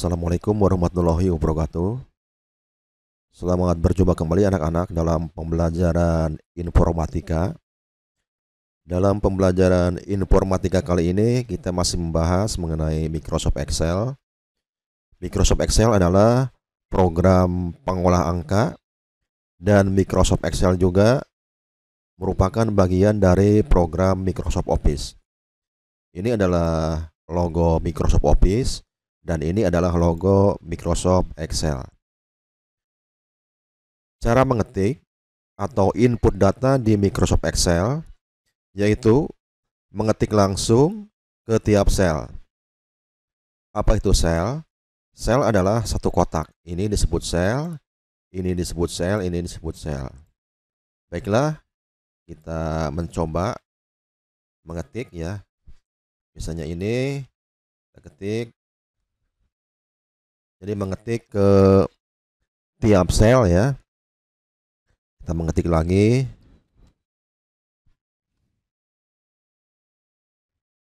Assalamualaikum warahmatullahi wabarakatuh. Selamat berjumpa kembali anak-anak dalam pembelajaran informatika. Dalam pembelajaran informatika kali ini kita masih membahas mengenai Microsoft Excel. Microsoft Excel adalah program pengolah angka dan Microsoft Excel juga merupakan bagian dari program Microsoft Office. Ini adalah logo Microsoft Office dan ini adalah logo Microsoft Excel. Cara mengetik atau input data di Microsoft Excel yaitu mengetik langsung ke tiap sel. Apa itu sel? Sel adalah satu kotak. Ini disebut sel, ini disebut sel, ini disebut sel. Baiklah, kita mencoba mengetik ya. Misalnya ini kita ketik. Jadi mengetik ke tiap sel ya. Kita mengetik lagi.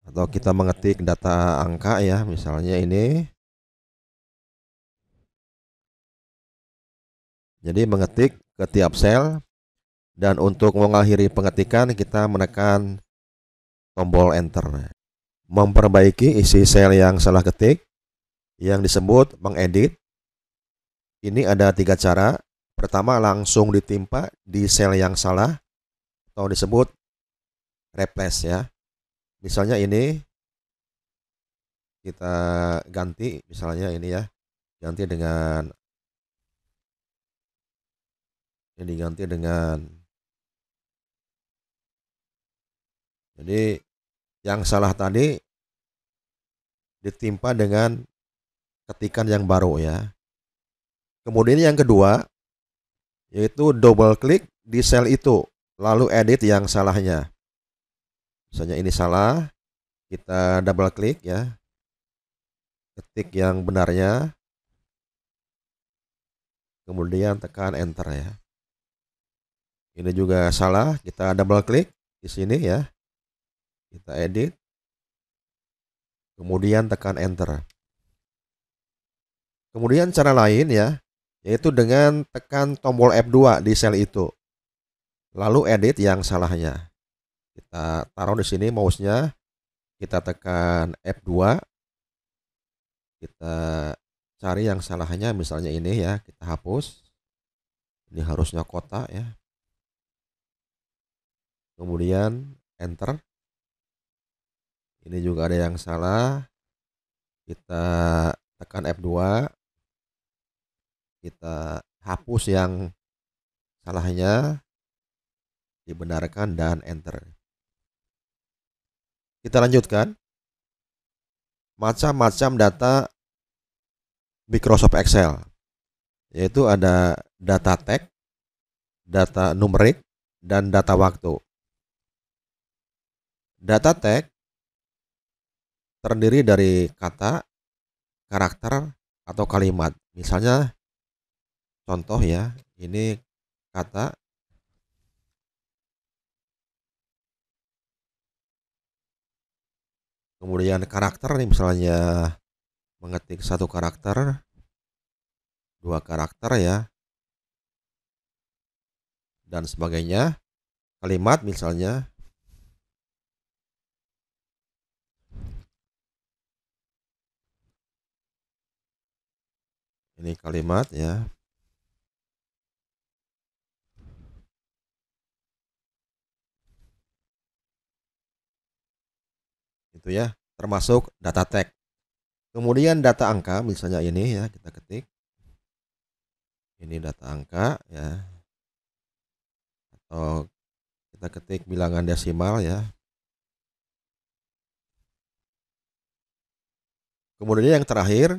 Atau kita mengetik data angka ya, misalnya ini. Jadi mengetik ke tiap sel, dan untuk mengakhiri pengetikan kita menekan tombol enter. Memperbaiki isi sel yang salah ketik yang disebut mengedit. Ini ada 3 cara. Pertama, langsung ditimpa di sel yang salah atau disebut replace ya. Misalnya ini kita ganti, misalnya ini ya, ganti dengan ini diganti dengan, jadi yang salah tadi ditimpa dengan ketikan yang baru ya. Kemudian yang kedua yaitu double klik di sel itu lalu edit yang salahnya. Misalnya ini salah, kita double klik ya, ketik yang benarnya, kemudian tekan enter ya. Ini juga salah, kita double klik di sini ya, kita edit, kemudian tekan enter. Kemudian cara lain ya, yaitu dengan tekan tombol F2 di sel itu, lalu edit yang salahnya. Kita taruh di sini mouse-nya, kita tekan F2, kita cari yang salahnya, misalnya ini ya, kita hapus. Ini harusnya kotak ya. Kemudian enter. Ini juga ada yang salah. Kita tekan F2. Kita hapus yang salahnya, dibenarkan dan enter. Kita lanjutkan. Macam-macam data Microsoft Excel, yaitu ada data teks, data numerik, dan data waktu. Data teks terdiri dari kata, karakter, atau kalimat. Misalnya contoh ya, ini kata, kemudian karakter nih, misalnya mengetik 1 karakter, 2 karakter ya, dan sebagainya. Kalimat misalnya ini kalimat ya. Itu ya, termasuk data teks. Kemudian data angka, misalnya ini ya, kita ketik. Ini data angka ya. Atau kita ketik bilangan desimal ya. Kemudian yang terakhir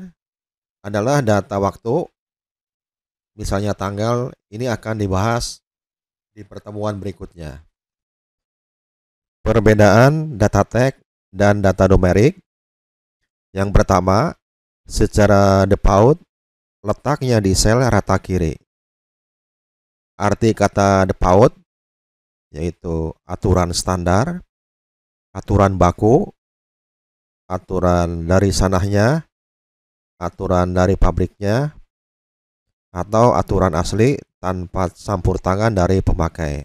adalah data waktu. Misalnya tanggal, ini akan dibahas di pertemuan berikutnya. Perbedaan data teks dan data numerik. Yang pertama, secara default letaknya di sel rata kiri. Arti kata default yaitu aturan standar, aturan baku, aturan dari sananya, aturan dari pabriknya atau aturan asli tanpa campur tangan dari pemakai.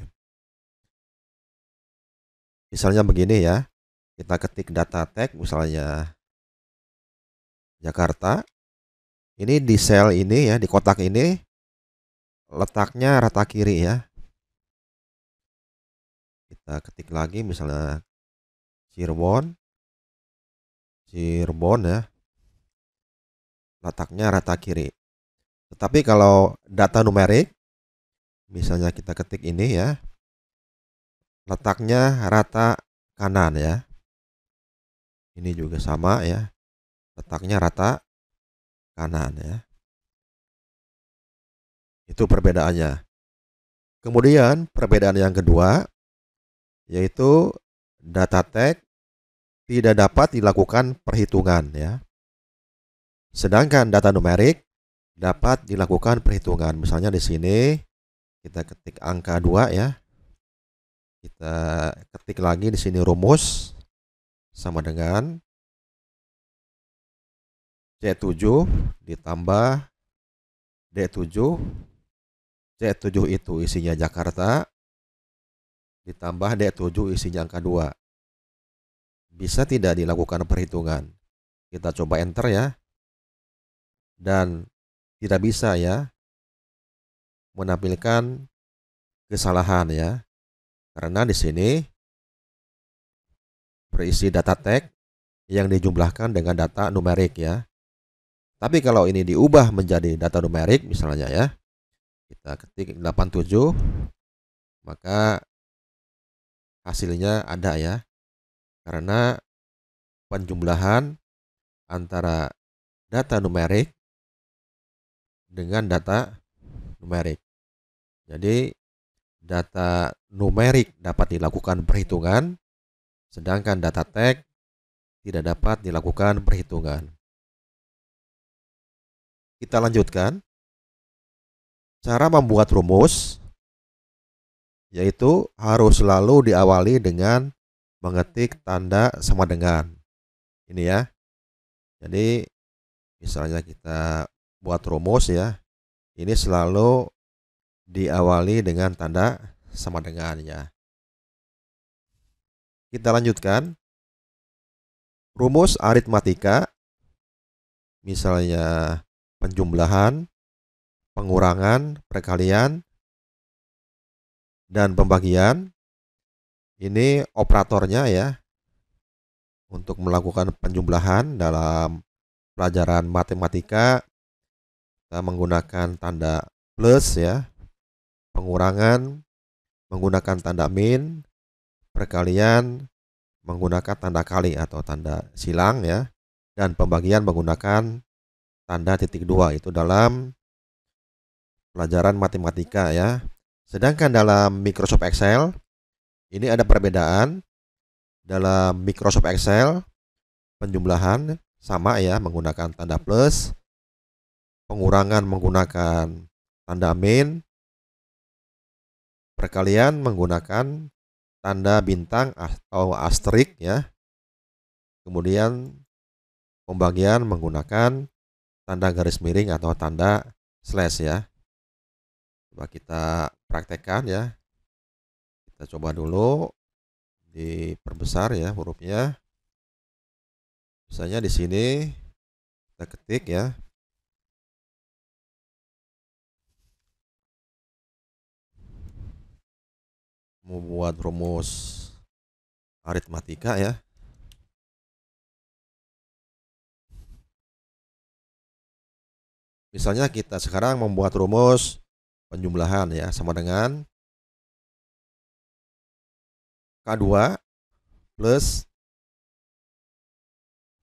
Misalnya begini ya, kita ketik data tag misalnya Jakarta. Ini di sel ini ya, di kotak ini letaknya rata kiri ya. Kita ketik lagi misalnya Cirebon ya, letaknya rata kiri. Tetapi kalau data numerik, misalnya kita ketik ini ya, letaknya rata kanan ya. Ini juga sama ya, letaknya rata kanan ya. Itu perbedaannya. Kemudian perbedaan yang kedua yaitu data tag tidak dapat dilakukan perhitungan ya. Sedangkan data numerik dapat dilakukan perhitungan. Misalnya di sini kita ketik angka 2 ya. Kita ketik lagi di sini rumus sama dengan C7 ditambah D7. C7 itu isinya Jakarta ditambah D7 isinya angka 2. Bisa tidak dilakukan perhitungan? Kita coba enter ya. Dan tidak bisa ya menampilkan kesalahan ya. Karena di sini berisi data tag yang dijumlahkan dengan data numerik ya. Tapi kalau ini diubah menjadi data numerik misalnya ya, kita ketik 87, maka hasilnya ada ya. Karena penjumlahan antara data numerik dengan data numerik. Jadi data numerik dapat dilakukan perhitungan, sedangkan data tag tidak dapat dilakukan perhitungan. Kita lanjutkan. Cara membuat rumus yaitu harus selalu diawali dengan mengetik tanda sama dengan. Ini ya. Jadi misalnya kita buat rumus ya. Ini selalu diawali dengan tanda sama dengan ya. Kita lanjutkan. Rumus aritmatika misalnya penjumlahan, pengurangan, perkalian, dan pembagian. Ini operatornya ya. Untuk melakukan penjumlahan dalam pelajaran matematika kita menggunakan tanda plus ya. Pengurangan menggunakan tanda min, perkalian menggunakan tanda kali atau tanda silang ya. Dan pembagian menggunakan tanda titik dua, itu dalam pelajaran matematika ya. Sedangkan dalam Microsoft Excel ini ada perbedaan. Dalam Microsoft Excel penjumlahan sama ya, menggunakan tanda plus, pengurangan menggunakan tanda min, perkalian menggunakan tanda bintang atau asterisk ya. Kemudian pembagian menggunakan tanda garis miring atau tanda slash ya. Coba kita praktekkan ya. Kita coba dulu diperbesar ya hurufnya. Misalnya di sini kita ketik ya. Membuat rumus aritmatika ya. Misalnya kita sekarang membuat rumus penjumlahan ya, sama dengan K2 plus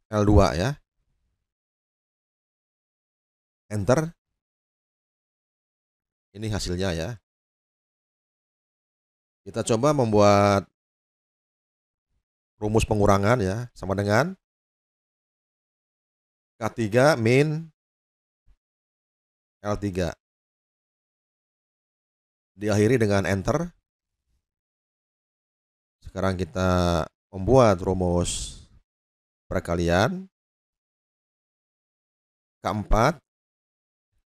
L2 ya. Enter. Ini hasilnya ya. Kita coba membuat rumus pengurangan ya, sama dengan K3 min L3. Diakhiri dengan enter. Sekarang kita membuat rumus perkalian. K4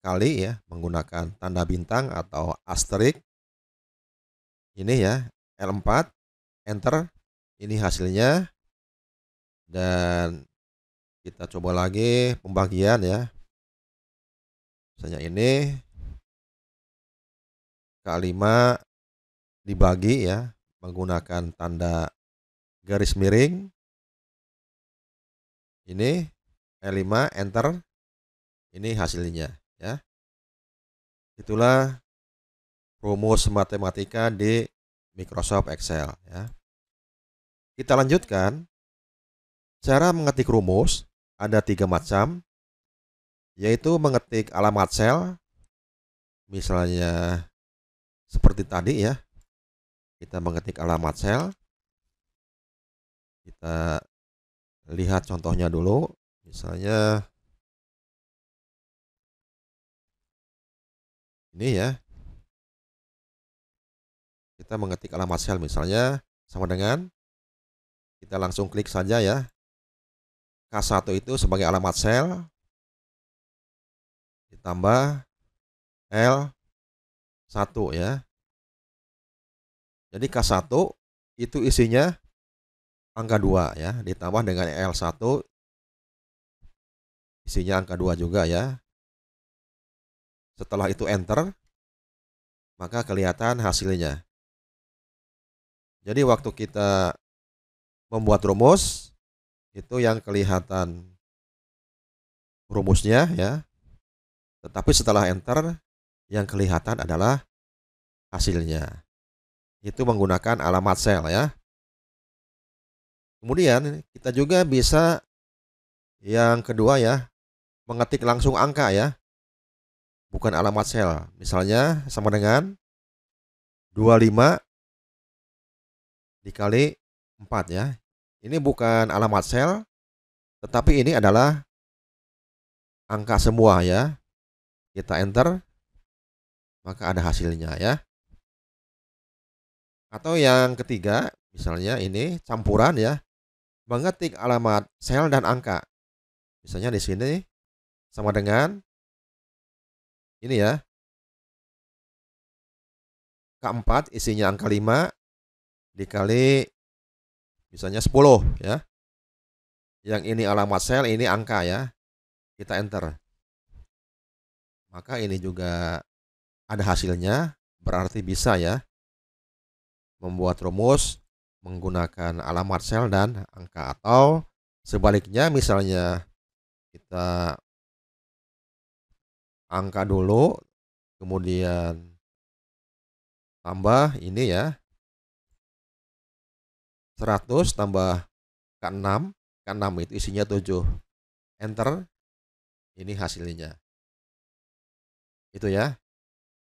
kali ya menggunakan tanda bintang atau asterik. Ini ya L4, enter. Ini hasilnya. Dan kita coba lagi pembagian ya. Misalnya ini K5 dibagi ya menggunakan tanda garis miring. Ini L5, enter. Ini hasilnya ya. Itulah rumus matematika di Microsoft Excel ya. Kita lanjutkan. Cara mengetik rumus ada 3 macam, yaitu mengetik alamat sel, misalnya seperti tadi ya. Kita mengetik alamat sel. Kita lihat contohnya dulu. Misalnya ini ya. Kita mengetik alamat sel misalnya sama dengan kita langsung klik saja ya. K1 itu sebagai alamat sel ditambah L1 ya. Jadi K1 itu isinya angka 2 ya, ditambah dengan L1 isinya angka 2 juga ya. Setelah itu enter, maka kelihatan hasilnya. Jadi waktu kita membuat rumus, itu yang kelihatan rumusnya ya. Tetapi setelah enter, yang kelihatan adalah hasilnya. Itu menggunakan alamat sel ya. Kemudian kita juga bisa yang kedua ya, mengetik langsung angka ya. Bukan alamat sel. Misalnya sama dengan 25 dikali 4 ya. Ini bukan alamat sel, tetapi ini adalah angka semua ya. Kita enter, maka ada hasilnya ya. Atau yang ketiga, misalnya ini campuran ya. Mengetik alamat sel dan angka. Misalnya di sini sama dengan ini ya. K4 isinya angka 5 dikali misalnya 10 ya. Yang ini alamat sel, ini angka ya. Kita enter. Maka ini juga ada hasilnya, berarti bisa ya membuat rumus menggunakan alamat sel dan angka. Atau sebaliknya misalnya kita angka dulu, kemudian tambah ini ya, 100 tambah K6, K6 itu isinya 7. Enter, ini hasilnya. Itu ya.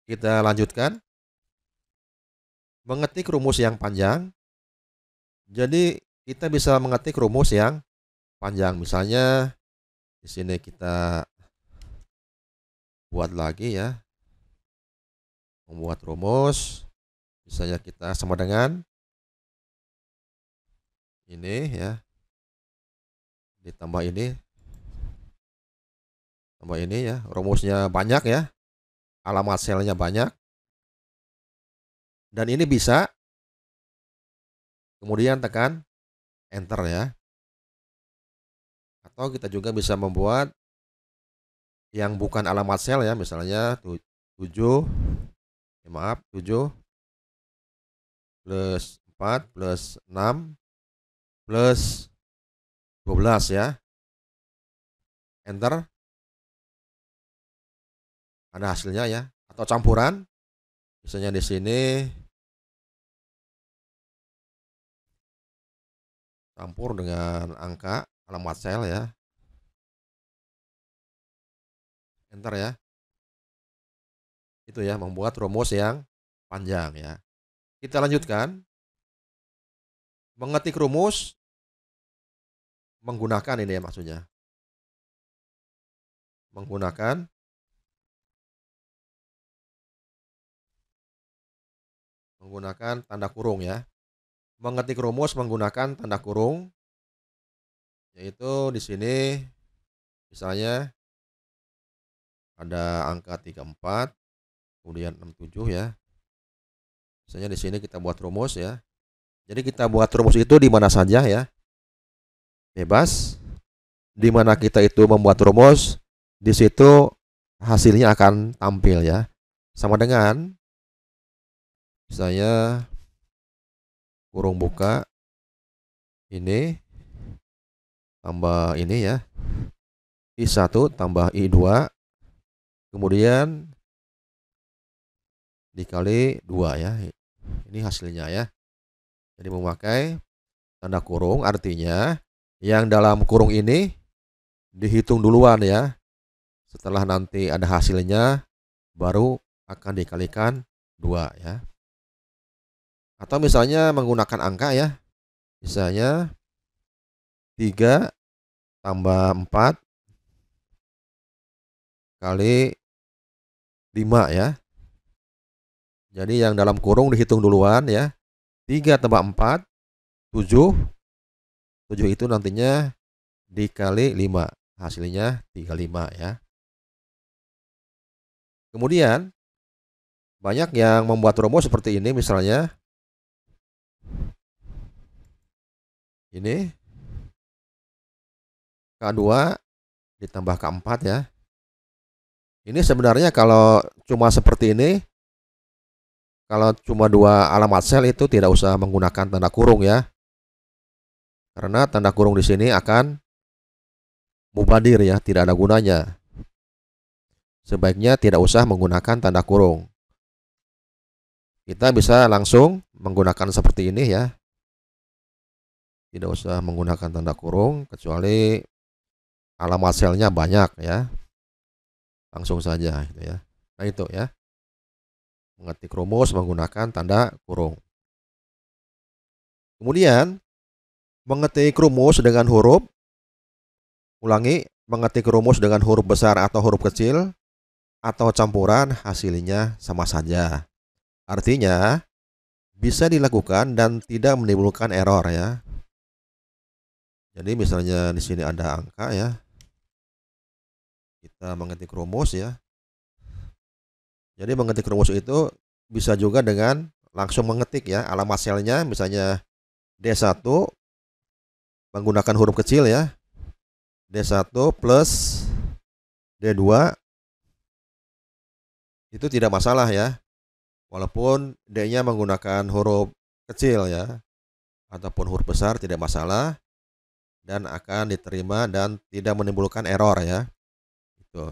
Kita lanjutkan. Mengetik rumus yang panjang. Jadi kita bisa mengetik rumus yang panjang. Misalnya di sini kita buat lagi ya. Membuat rumus. Misalnya kita sama dengan ini ya. Ditambah ini. Tambah ini ya. Rumusnya banyak ya. Alamat selnya banyak. Dan ini bisa. Kemudian tekan enter ya. Atau kita juga bisa membuat yang bukan alamat sel ya. Misalnya 7 plus 4 plus 6 plus 12 ya. Enter. Ada hasilnya ya. Atau campuran. Misalnya di sini campur dengan angka alamat sel ya. Enter ya. Itu ya, membuat rumus yang panjang ya. Kita lanjutkan. Mengetik rumus menggunakan ini ya maksudnya. Menggunakan tanda kurung ya. Mengetik rumus menggunakan tanda kurung, yaitu di sini misalnya ada angka 34, kemudian 67 ya. Misalnya di sini kita buat rumus ya. Jadi kita buat rumus itu di mana saja ya. Bebas. Di mana kita itu membuat rumus, di situ hasilnya akan tampil ya. Sama dengan misalnya kurung buka ini tambah ini ya. I1 tambah I2 kemudian dikali 2 ya. Ini hasilnya ya. Jadi memakai tanda kurung artinya yang dalam kurung ini dihitung duluan ya. Setelah nanti ada hasilnya baru akan dikalikan 2 ya. Atau misalnya menggunakan angka ya. Misalnya 3 tambah 4 kali 5 ya. Jadi yang dalam kurung dihitung duluan ya. 3 tambah 4 7. 7 itu nantinya dikali 5. Hasilnya 35 ya. Kemudian banyak yang membuat rumus seperti ini misalnya. Ini K2 ditambah K4 ya. Ini sebenarnya kalau cuma seperti ini, kalau cuma 2 alamat sel itu tidak usah menggunakan tanda kurung ya. Karena tanda kurung di sini akan mubadir ya, tidak ada gunanya. Sebaiknya tidak usah menggunakan tanda kurung. Kita bisa langsung menggunakan seperti ini ya. Tidak usah menggunakan tanda kurung kecuali alamat selnya banyak ya. Langsung saja gitu ya. Nah itu ya. Mengetik rumus menggunakan tanda kurung. Kemudian mengetik rumus dengan huruf, ulangi, mengetik rumus dengan huruf besar atau huruf kecil atau campuran hasilnya sama saja. Artinya bisa dilakukan dan tidak menimbulkan error ya. Jadi misalnya di sini ada angka ya. Kita mengetik rumus ya. Jadi mengetik rumus itu bisa juga dengan langsung mengetik ya alamat selnya, misalnya D1 menggunakan huruf kecil ya. D1 plus D2 itu tidak masalah ya. Walaupun D-nya menggunakan huruf kecil ya ataupun huruf besar tidak masalah dan akan diterima dan tidak menimbulkan error ya. Itu.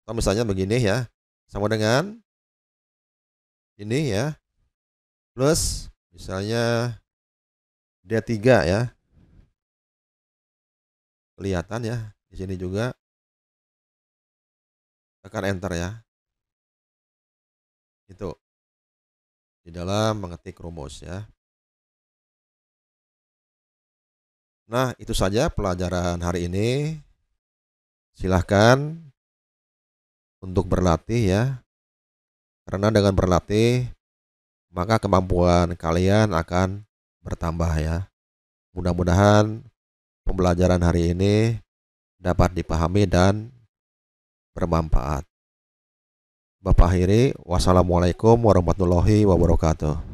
Atau misalnya begini ya. Sama dengan ini ya. Plus misalnya D3 ya. Kelihatan ya di sini juga. Tekan enter ya. Itu di dalam mengetik rumus ya. Nah, itu saja pelajaran hari ini. Silahkan untuk berlatih ya. Karena dengan berlatih maka kemampuan kalian akan bertambah ya. Mudah-mudahan pembelajaran hari ini dapat dipahami dan bermanfaat. Bapak akhiri, wassalamualaikum warahmatullahi wabarakatuh.